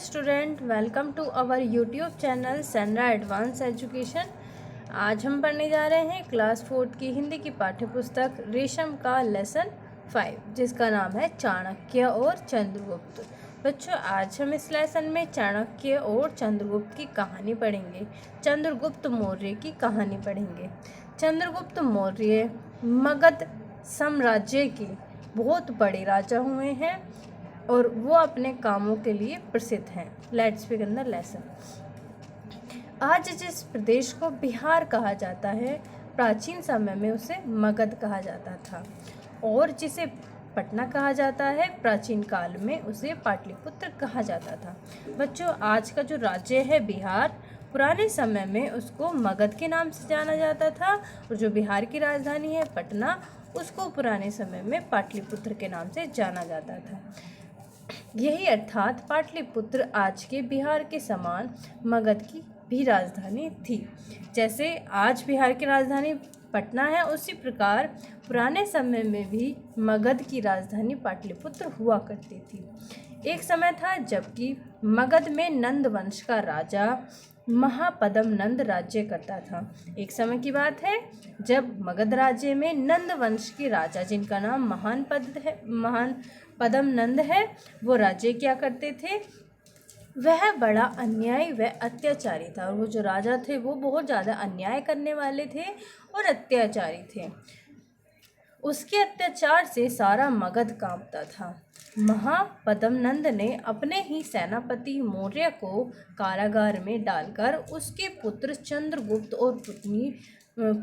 Student, welcome to our YouTube channel Senra advance education. आज हम पढ़ने जा रहे हैं क्लास 4 की हिंदी की पाठ्य पुस्तक रेशम का लेसन 5, जिसका नाम है चाणक्य और चंद्रगुप्त। बच्चों, आज हम इस लेसन में चाणक्य और चंद्रगुप्त की कहानी पढ़ेंगे। चंद्रगुप्त मौर्य की कहानी पढ़ेंगे। चंद्रगुप्त मौर्य मगध साम्राज्य के बहुत बड़े राजा हुए हैं और वो अपने कामों के लिए प्रसिद्ध हैं। Let's begin the lesson. आज जिस प्रदेश को बिहार कहा जाता है, प्राचीन समय में उसे मगध कहा जाता था, और जिसे पटना कहा जाता है, प्राचीन काल में उसे पाटलिपुत्र कहा जाता था। बच्चों, आज का जो राज्य है बिहार, पुराने समय में उसको मगध के नाम से जाना जाता था, और जो बिहार की राजधानी है पटना, उसको पुराने समय में पाटलिपुत्र के नाम से जाना जाता था। यही अर्थात पाटलिपुत्र आज के बिहार के समान मगध की भी राजधानी थी। जैसे आज बिहार की राजधानी पटना है, उसी प्रकार पुराने समय में भी मगध की राजधानी पाटलिपुत्र हुआ करती थी। एक समय था जबकि मगध में नंद वंश का राजा महापद्म नंद राज्य करता था। एक समय की बात है जब मगध राज्य में नंद वंश के राजा, जिनका नाम महान पद्म नंद है, वो राज्य क्या करते थे। वह बड़ा अन्यायी व अत्याचारी था, और वो जो राजा थे वो बहुत ज़्यादा अन्याय करने वाले थे और अत्याचारी थे। उसके अत्याचार से सारा मगध कांपता था। महापद्म नंद ने अपने ही सेनापति मौर्य को कारागार में डालकर उसके पुत्र चंद्रगुप्त और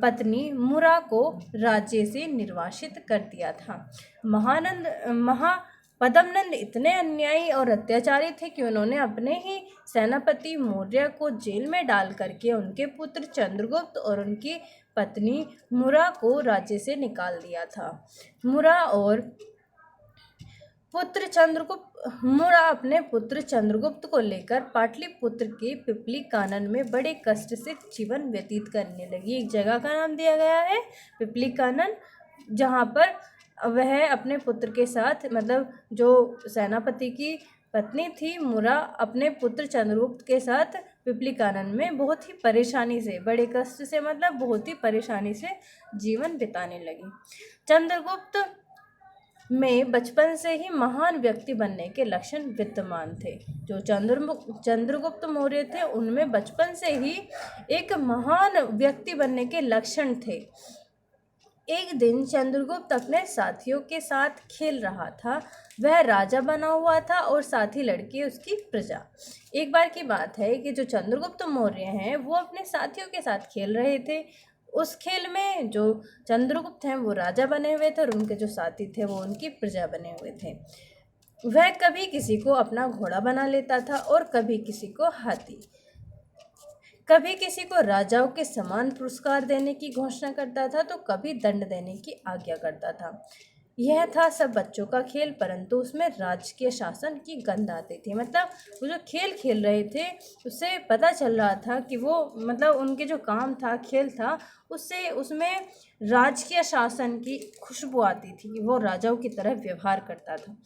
पत्नी मुरा को राज्य से निर्वासित कर दिया था। महापद्मनंद इतने अन्यायी और अत्याचारी थे कि उन्होंने अपने ही सेनापति मौर्य को जेल में डाल करके उनके पुत्र चंद्रगुप्त और उनकी पत्नी मुरा को राज्य से निकाल दिया था। मुरा अपने पुत्र चंद्रगुप्त को लेकर पाटलिपुत्र के पिपली कानन में बड़े कष्ट से जीवन व्यतीत करने लगी। एक जगह का नाम दिया गया है पिपली कानन, जहाँ पर वह अपने पुत्र के साथ, मतलब जो सेनापति की पत्नी थी मुरा, अपने पुत्र चंद्रगुप्त के साथ पिपली कानन में बहुत ही परेशानी से, बड़े कष्ट से, मतलब बहुत ही परेशानी से जीवन बिताने लगी। चंद्रगुप्त में बचपन से ही महान व्यक्ति बनने के लक्षण विद्यमान थे। जो चंद्रगुप्त मौर्य थे, उनमें बचपन से ही एक महान व्यक्ति बनने के लक्षण थे। एक दिन चंद्रगुप्त अपने साथियों के साथ खेल रहा था। वह राजा बना हुआ था और साथी लड़की उसकी प्रजा। एक बार की बात है कि जो चंद्रगुप्त मौर्य हैं, वो अपने साथियों के साथ खेल रहे थे। उस खेल में जो चंद्रगुप्त हैं वो राजा बने हुए थे और उनके जो साथी थे वो उनकी प्रजा बने हुए थे। वह कभी किसी को अपना घोड़ा बना लेता था और कभी किसी को हाथी, कभी किसी को राजाओं के समान पुरस्कार देने की घोषणा करता था, तो कभी दंड देने की आज्ञा करता था। यह था सब बच्चों का खेल, परंतु उसमें राजकीय शासन की गंध आती थी। मतलब वो जो खेल खेल रहे थे, उससे पता चल रहा था कि वो, मतलब उनके जो काम था, खेल था, उससे उसमें राजकीय शासन की खुशबू आती थी कि वो राजाओं की तरह व्यवहार करता था।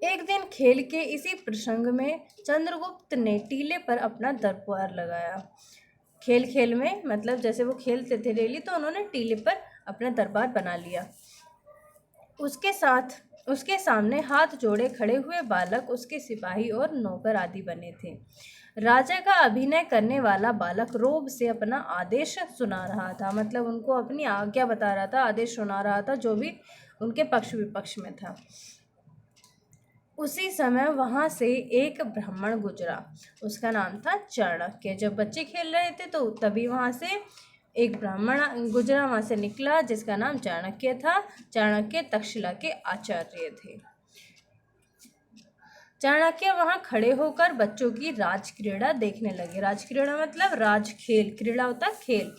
एक दिन खेल के इसी प्रसंग में चंद्रगुप्त ने टीले पर अपना दरबार लगाया। खेल में, मतलब जैसे वो खेलते थे डेली, तो उन्होंने टीले पर अपना दरबार बना लिया। उसके सामने हाथ जोड़े खड़े हुए बालक उसके सिपाही और नौकर आदि बने थे। राजा का अभिनय करने वाला बालक रोब से अपना आदेश सुना रहा था, मतलब उनको अपनी आज्ञा बता रहा था, आदेश सुना रहा था, जो भी उनके पक्ष विपक्ष में था। उसी समय वहां से एक ब्राह्मण गुजरा, उसका नाम था चाणक्य। जब बच्चे खेल रहे थे तो तभी वहां से एक ब्राह्मण गुजरा, वहां से निकला, जिसका नाम चाणक्य था। चाणक्य तक्षशिला के आचार्य थे। चाणक्य वहां खड़े होकर बच्चों की राजक्रीड़ा देखने लगे। राजक्रीड़ा मतलब राजखेल, क्रीड़ा होता खेल।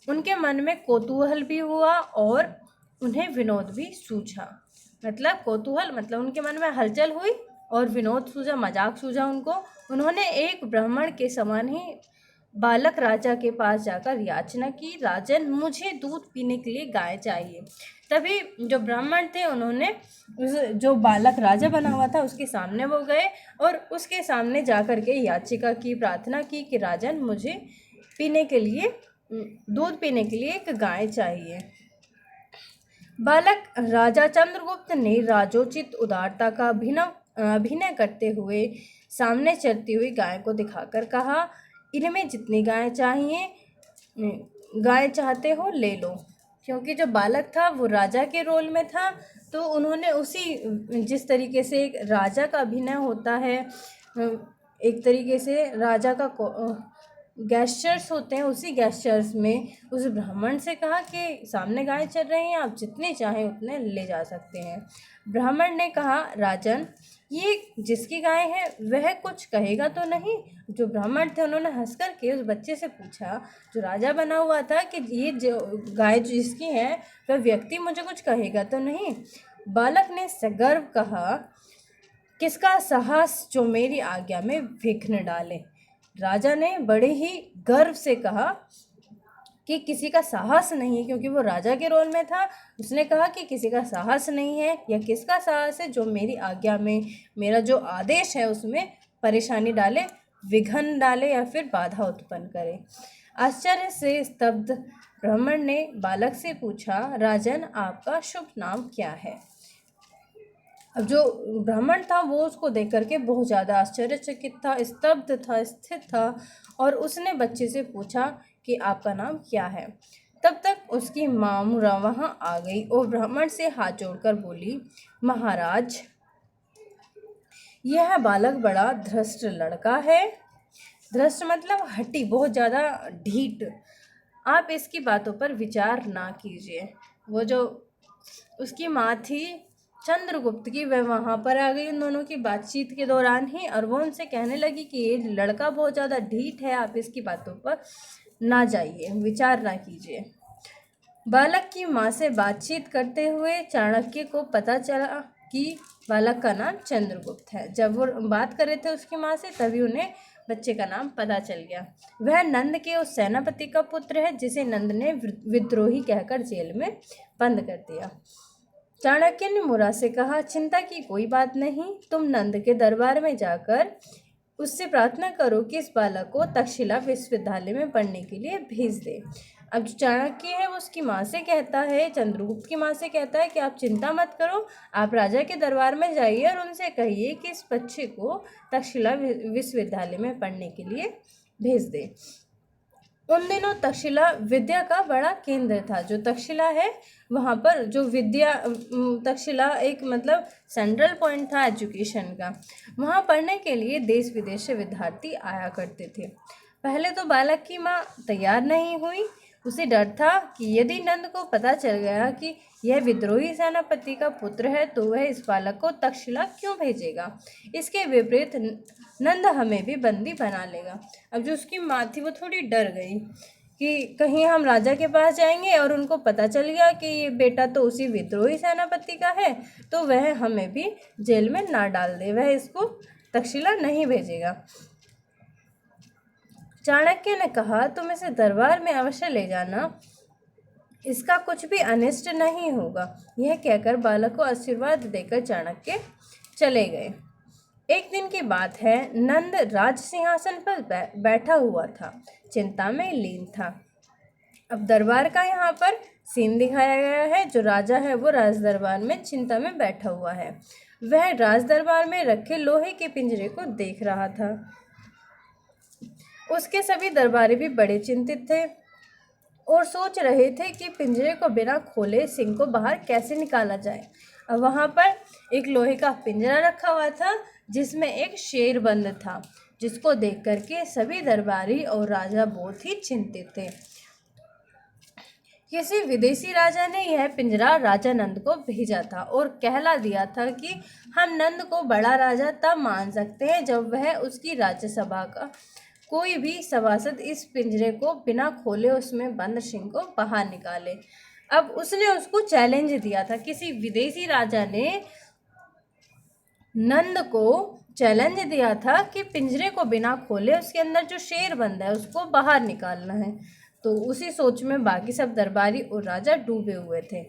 उनके मन में कौतूहल भी हुआ और उन्हें विनोद भी सूझा। मतलब कौतूहल मतलब उनके मन में हलचल हुई और विनोद सूझा, मजाक सूझा उनको। उन्होंने एक ब्राह्मण के समान ही बालक राजा के पास जाकर याचना की, राजन मुझे दूध पीने के लिए गाय चाहिए। तभी जो ब्राह्मण थे उन्होंने जो बालक राजा बना हुआ था उसके सामने वो गए और उसके सामने जाकर के याचिका की, प्रार्थना की कि राजन मुझे पीने के लिए दूध पीने के लिए एक गाय चाहिए। बालक राजा चंद्रगुप्त ने राजोचित उदारता का अभिनय करते हुए सामने चलती हुई गाय को दिखाकर कहा, इनमें जितनी गाय चाहते हो ले लो। क्योंकि जो बालक था वो राजा के रोल में था, तो उन्होंने उसी जिस तरीके से एक राजा का अभिनय होता है, एक तरीके से राजा का गैस्चर्स होते हैं, उसी गैस्चर्स में उस ब्राह्मण से कहा कि सामने गाय चल रही हैं, आप जितने चाहें उतने ले जा सकते हैं। ब्राह्मण ने कहा, राजन ये जिसकी गाय है वह कुछ कहेगा तो नहीं? जो ब्राह्मण थे उन्होंने हंस कर के उस बच्चे से पूछा, जो राजा बना हुआ था, कि ये जो गाय जिसकी है वह व्यक्ति मुझे कुछ कहेगा तो नहीं? बालक ने सगर्व कहा, किसका साहस जो मेरी आज्ञा में विघ्न डाले। राजा ने बड़े ही गर्व से कहा कि किसी का साहस नहीं, क्योंकि वो राजा के रोल में था। उसने कहा कि किसी का साहस नहीं है, या किसका साहस है जो मेरी आज्ञा में, मेरा जो आदेश है उसमें परेशानी डाले, विघ्न डाले या फिर बाधा उत्पन्न करे। आश्चर्य से स्तब्ध ब्राह्मण ने बालक से पूछा, राजन आपका शुभ नाम क्या है? अब जो ब्राह्मण था वो उसको देख करके बहुत ज़्यादा आश्चर्यचकित था, स्तब्ध था, स्थिर था, और उसने बच्चे से पूछा कि आपका नाम क्या है। तब तक उसकी माँ वहाँ आ गई और ब्राह्मण से हाथ जोड़कर बोली, महाराज यह बालक बड़ा धृष्ट लड़का है। धृष्ट मतलब हठी, बहुत ज़्यादा ढीठ। आप इसकी बातों पर विचार ना कीजिए। वो जो उसकी माँ थी चंद्रगुप्त की, वह वहाँ पर आ गई उन दोनों की बातचीत के दौरान ही, और वो उनसे कहने लगी कि ये लड़का बहुत ज़्यादा ढीठ है, आप इसकी बातों पर ना जाइए, विचार ना कीजिए। बालक की माँ से बातचीत करते हुए चाणक्य को पता चला कि बालक का नाम चंद्रगुप्त है। जब वो बात कर रहे थे उसकी माँ से, तभी उन्हें बच्चे का नाम पता चल गया। वह नंद के उस सेनापति का पुत्र है जिसे नंद ने विद्रोही कहकर जेल में बंद कर दिया। चाणक्य ने मुरा से कहा, चिंता की कोई बात नहीं, तुम नंद के दरबार में जाकर उससे प्रार्थना करो कि इस बालक को तक्षशिला विश्वविद्यालय में पढ़ने के लिए भेज दे। अब जो चाणक्य है वो उसकी माँ से कहता है, चंद्रगुप्त की माँ से कहता है कि आप चिंता मत करो, आप राजा के दरबार में जाइए और उनसे कहिए कि इस बच्चे को तक्षशिला विश्वविद्यालय में पढ़ने के लिए भेज दे। उन दिनों तक्षशिला विद्या का बड़ा केंद्र था। जो तक्षशिला है वहाँ पर जो विद्या, तक्षशिला एक मतलब सेंट्रल पॉइंट था एजुकेशन का। वहाँ पढ़ने के लिए देश विदेश से विद्यार्थी आया करते थे। पहले तो बालक की माँ तैयार नहीं हुई। उसे डर था कि यदि नंद को पता चल गया कि यह विद्रोही सेनापति का पुत्र है तो वह इस बालक को तक्षशिला क्यों भेजेगा। इसके विपरीत नंद हमें भी बंदी बना लेगा। अब जो उसकी माँ थी वो थोड़ी डर गई कि कहीं हम राजा के पास जाएंगे और उनको पता चल गया कि ये बेटा तो उसी विद्रोही सेनापति का है, तो वह हमें भी जेल में ना डाल दे, वह इसको तक्षशिला नहीं भेजेगा। चाणक्य ने कहा, तुम इसे दरबार में अवश्य ले जाना, इसका कुछ भी अनिष्ट नहीं होगा। यह कहकर बालक को आशीर्वाद देकर चाणक्य चले गए। एक दिन की बात है, नंद राज सिंहासन पर बैठा हुआ था, चिंता में लीन था। अब दरबार का यहाँ पर सीन दिखाया गया है। जो राजा है वो राज दरबार में चिंता में बैठा हुआ है। वह राज दरबार में रखे लोहे के पिंजरे को देख रहा था। उसके सभी दरबारी भी बड़े चिंतित थे और सोच रहे थे कि पिंजरे को बिना खोले सिंह को बाहर कैसे निकाला जाए। अब वहाँ पर एक लोहे का पिंजरा रखा हुआ था जिसमें एक शेर बंद था, जिसको देख करके सभी दरबारी और राजा बहुत ही चिंतित थे। किसी विदेशी राजा ने यह पिंजरा राजा नंद को भेजा था और कहला दिया था कि हम नंद को बड़ा राजा तब मान सकते हैं जब वह उसकी राज्यसभा का कोई भी सभासद इस पिंजरे को बिना खोले उसमें बंद सिंह को बाहर निकाले। अब उसने उसको चैलेंज दिया था। किसी विदेशी राजा ने नंद को चैलेंज दिया था कि पिंजरे को बिना खोले उसके अंदर जो शेर बंद है उसको बाहर निकालना है। तो उसी सोच में बाकी सब दरबारी और राजा डूबे हुए थे।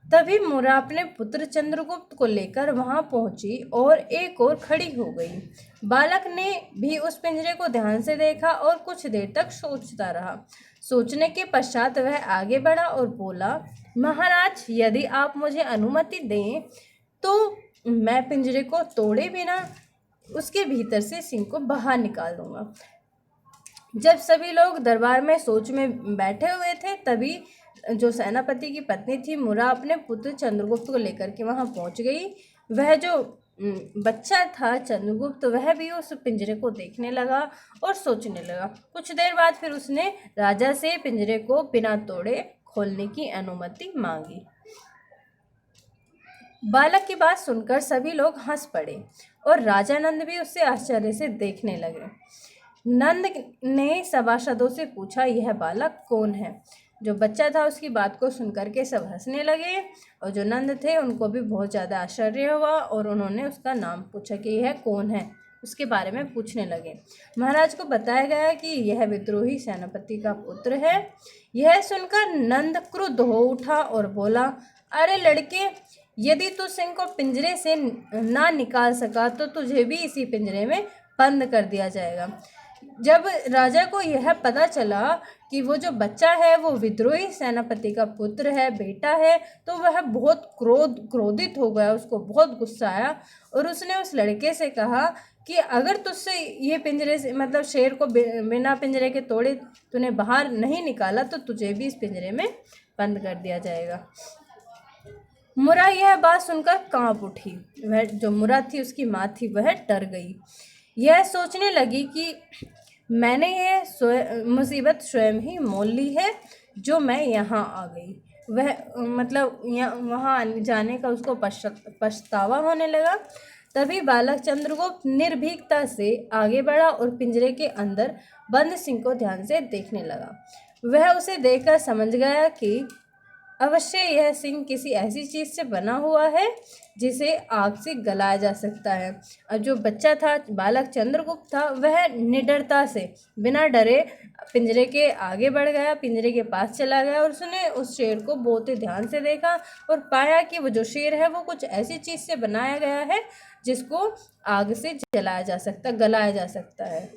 तभी मुरा अपने पुत्र चंद्रगुप्त को लेकर वहां पहुंची और एक ओर खड़ी हो गई। बालक ने भी उस पिंजरे को ध्यान से देखा और कुछ देर तक सोचता रहा। सोचने के पश्चात वह आगे बढ़ा और बोला, महाराज, यदि आप मुझे अनुमति दें तो मैं पिंजरे को तोड़े बिना उसके भीतर से सिंह को बाहर निकाल दूंगा। जब सभी लोग दरबार में सोच में बैठे हुए थे, तभी जो सेनापति की पत्नी थी मुरा अपने पुत्र चंद्रगुप्त को लेकर के वहां पहुंच गई। वह जो बच्चा था चंद्रगुप्त, वह भी उस पिंजरे को देखने लगा और सोचने लगा। कुछ देर बाद फिर उसने राजा से पिंजरे को बिना तोड़े खोलने की अनुमति मांगी। बालक की बात सुनकर सभी लोग हंस पड़े और राजा नंद भी उससे आश्चर्य से देखने लगे। नंद ने सभासदों से पूछा, यह बालक कौन है? जो बच्चा था उसकी बात को सुनकर के सब हंसने लगे और जो नंद थे उनको भी बहुत ज़्यादा आश्चर्य हुआ और उन्होंने उसका नाम पूछा कि यह कौन है, उसके बारे में पूछने लगे। महाराज को बताया गया कि यह विद्रोही सेनापति का पुत्र है। यह सुनकर नंद क्रुद्ध हो उठा और बोला, अरे लड़के, यदि तू सिंह को पिंजरे से ना निकाल सका तो तुझे भी इसी पिंजरे में बंद कर दिया जाएगा। जब राजा को यह पता चला कि वो जो बच्चा है वो विद्रोही सेनापति का पुत्र है, बेटा है, तो वह बहुत क्रोधित हो गया। उसको बहुत गुस्सा आया और उसने उस लड़के से कहा कि अगर तुझसे ये पिंजरे से मतलब शेर को बिना पिंजरे के तोड़े तूने बाहर नहीं निकाला तो तुझे भी इस पिंजरे में बंद कर दिया जाएगा। मुरा यह बात सुनकर कांप उठी। वह जो मुरा थी उसकी माँ थी, वह डर गई। यह सोचने लगी कि मैंने ये मुसीबत स्वयं ही मोल ली है जो मैं यहाँ आ गई। वह मतलब वहाँ जाने का उसको पछतावा होने लगा। तभी बालक चंद्रगुप्त निर्भीकता से आगे बढ़ा और पिंजरे के अंदर बंद सिंह को ध्यान से देखने लगा। वह उसे देखकर समझ गया कि अवश्य यह सिंह किसी ऐसी चीज़ से बना हुआ है जिसे आग से गलाया जा सकता है। और जो बच्चा था, बालक चंद्रगुप्त था, वह निडरता से बिना डरे पिंजरे के आगे बढ़ गया, पिंजरे के पास चला गया और उसने उस शेर को बहुत ही ध्यान से देखा और पाया कि वो जो शेर है वो कुछ ऐसी चीज़ से बनाया गया है जिसको आग से गलाया जा सकता है।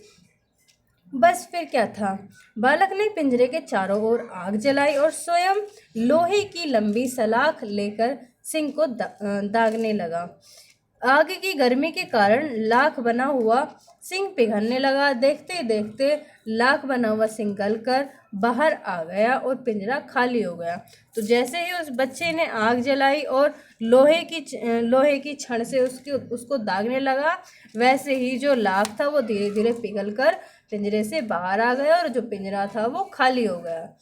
बस फिर क्या था, बालक ने पिंजरे के चारों ओर आग जलाई और स्वयं लोहे की लंबी सलाख लेकर सिंह को दागने लगा। आग की गर्मी के कारण लाख बना हुआ सिंह पिघलने लगा। देखते देखते लाख बना हुआ सिंह गलकर बाहर आ गया और पिंजरा खाली हो गया। तो जैसे ही उस बच्चे ने आग जलाई और लोहे की छड़ से उसको दागने लगा, वैसे ही जो लाख था वो धीरे धीरे पिघलकर पिंजरे से बाहर आ गया और जो पिंजरा था वो खाली हो गया।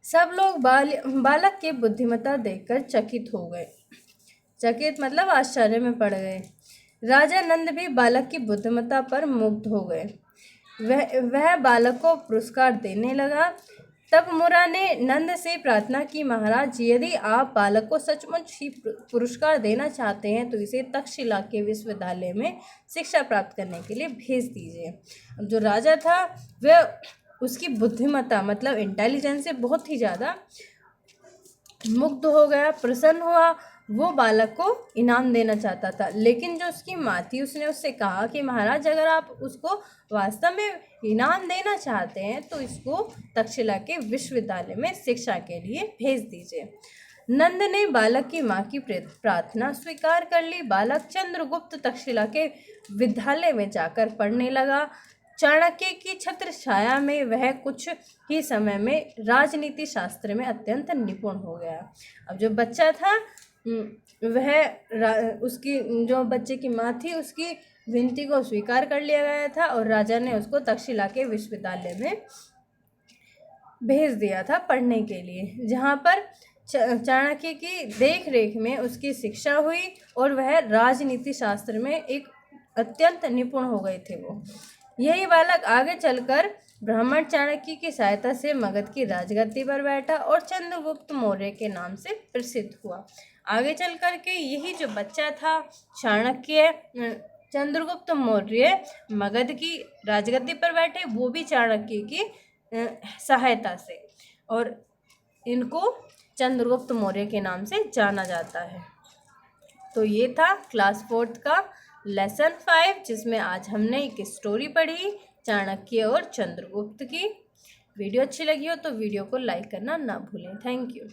सब लोग बालक की बुद्धिमत्ता देखकर चकित हो गए। चकित मतलब आश्चर्य में पड़ गए। राजा नंद भी बालक की बुद्धिमत्ता पर मुग्ध हो गए। वह बालक को पुरस्कार देने लगा। तब मुरा ने नंद से प्रार्थना की, महाराज, यदि आप बालक को सचमुच ही पुरस्कार देना चाहते हैं तो इसे तक्षशिला के विश्वविद्यालय में शिक्षा प्राप्त करने के लिए भेज दीजिए। जो राजा था वह उसकी बुद्धिमत्ता मतलब इंटेलिजेंस से बहुत ही ज़्यादा मुग्ध हो गया, प्रसन्न हुआ। वो बालक को इनाम देना चाहता था, लेकिन जो उसकी माँ थी उसने उससे कहा कि महाराज, अगर आप उसको वास्तव में इनाम देना चाहते हैं तो इसको तक्षशिला के विश्वविद्यालय में शिक्षा के लिए भेज दीजिए। नंद ने बालक की माँ की प्रार्थना स्वीकार कर ली। बालक चंद्रगुप्त तक्षशिला के विद्यालय में जाकर पढ़ने लगा। चाणक्य की छत्र छाया में वह कुछ ही समय में राजनीति शास्त्र में अत्यंत निपुण हो गया। अब जो बच्चा था उसकी जो बच्चे की माँ थी उसकी विनती को स्वीकार कर लिया गया था और राजा ने उसको तक्षशिला के विश्वविद्यालय में भेज दिया था पढ़ने के लिए, जहाँ पर चाणक्य की देख रेख में उसकी शिक्षा हुई और वह राजनीति शास्त्र में एक अत्यंत निपुण हो गए थे। वो यही बालक आगे चलकर ब्राह्मण चाणक्य की सहायता से मगध की राजगद्दी पर बैठा और चंद्रगुप्त मौर्य के नाम से प्रसिद्ध हुआ। आगे चल कर के यही जो बच्चा था चाणक्य, चंद्रगुप्त मौर्य मगध की राजगद्दी पर बैठे, वो भी चाणक्य की सहायता से, और इनको चंद्रगुप्त मौर्य के नाम से जाना जाता है। तो ये था क्लास 4th का लेसन 5, जिसमें आज हमने एक स्टोरी पढ़ी चाणक्य और चंद्रगुप्त की। वीडियो अच्छी लगी हो तो वीडियो को लाइक करना ना भूलें। Thank you.